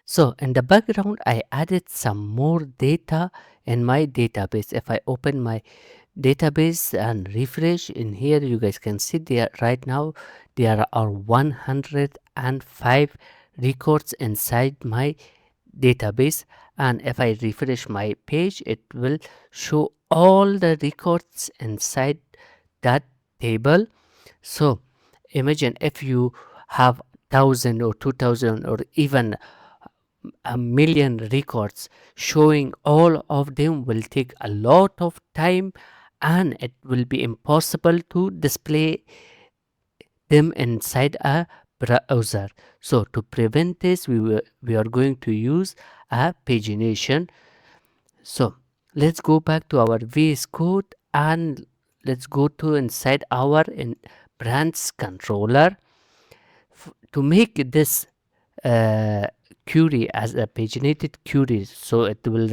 So in the background, I added some more data in my database. If I open my database and refresh in here, you guys can see there right now there are 105 records inside my database. And if I refresh my page, it will show all the records inside that table. So imagine if you have 1,000 or 2,000 or even a million records, showing all of them will take a lot of time, and it will be impossible to display them inside a browser. So to prevent this, we are going to use a pagination. So let's go back to our VS Code and let's go to inside our branch controller. To make this query as a paginated query, so it will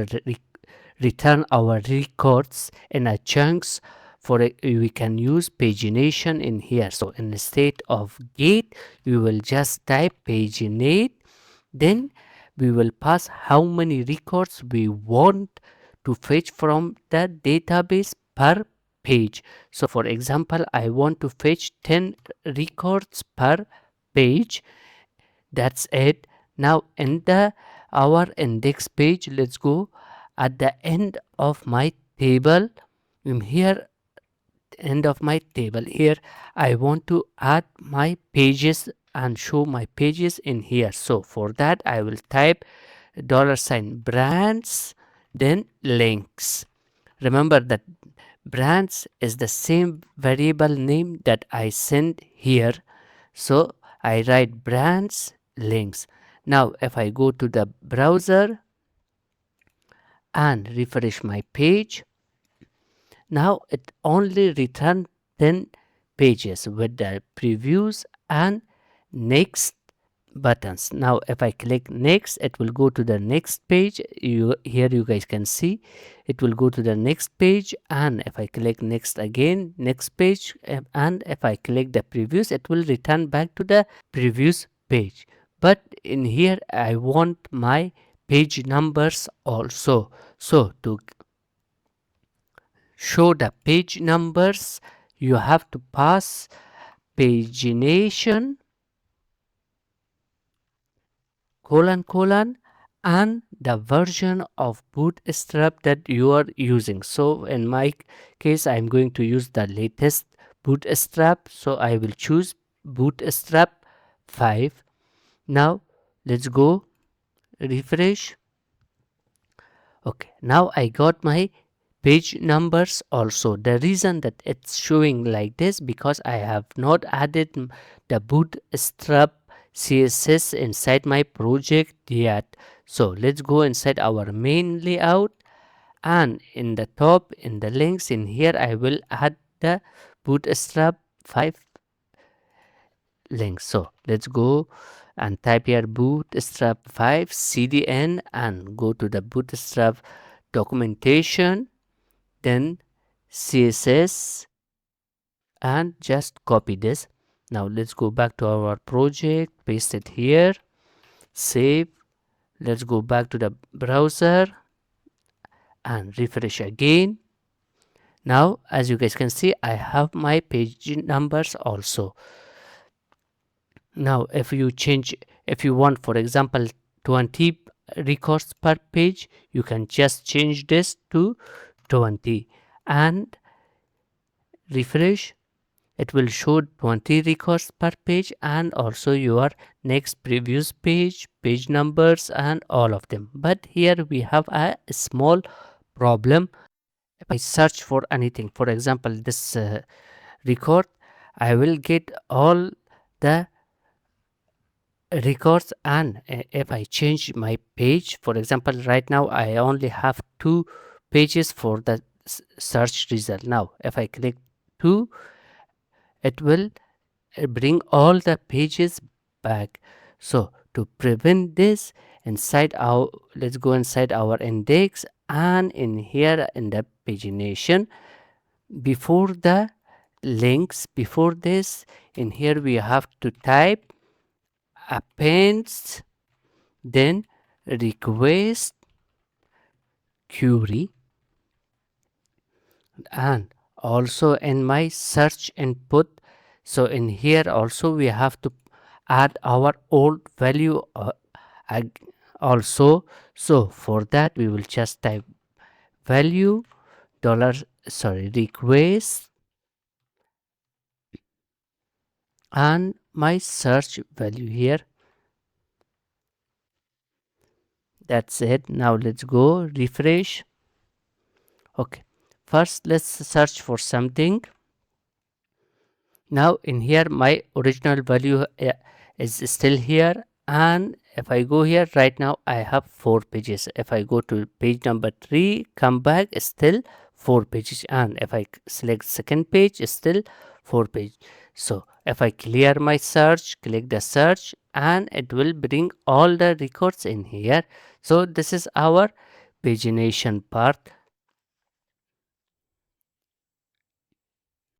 return our records in a chunks. For it, we can use pagination in here. So instead of get, we will just type paginate, then we will pass how many records we want to fetch from the database per page. So for example, I want to fetch 10 records per page. That's it. Now in the our index page, let's go at the end of my table. Here, end of my table, here I want to add my pages and show my pages in here. So for that I will type $brands, then links. Remember that brands is the same variable name that I sent here. So I write brands links. Now if I go to the browser and refresh my page, now it only returned 10 pages with the previews and next buttons. Now if I click next, it will go to the next page. Here you guys can see it will go to the next page, and if I click next again, next page, and if I click the previews, it will return back to the previous page. But in here I want my page numbers also. So to show the page numbers, you have to pass pagination : and the version of Bootstrap that you are using. So in my case, I'm going to use the latest Bootstrap, so I will choose Bootstrap 5. Now let's go refresh. Okay, now I got my page numbers also. The reason that it's showing like this, because I have not added the Bootstrap CSS inside my project yet. So let's go inside our main layout, and in the top, in the links in here, I will add the Bootstrap 5 links. So let's go and type here Bootstrap 5 CDN and go to the Bootstrap documentation, then CSS, and just copy this. Now let's go back to our project, paste it here, save. Let's go back to the browser and refresh again. Now as you guys can see, I have my page numbers also. Now if you want, for example, 20 records per page, you can just change this to 20 and refresh. It will show 20 records per page, and also your next previous page numbers, and all of them. But here we have a small problem. If I search for anything, for example this record, I will get all the records, and if I change my page, for example right now I only have 2 pages for the search result. Now if I click 2, it will bring all the pages back. So to prevent this, let's go inside our index, and in here in the pagination, before the links, before this, in here we have to type appends, then request query, and also in my search input. So in here also we have to add our old value also. So for that we will just type value dollar request and my search value here. That's it. Now let's go refresh. Okay, first let's search for something. Now in here my original value is still here, and if I go here right now I have 4 pages. If I go to page number 3, come back, still 4 pages, and if I select second page, still 4 page. So if I clear my search, click the search, and it will bring all the records in here. So this is our pagination part.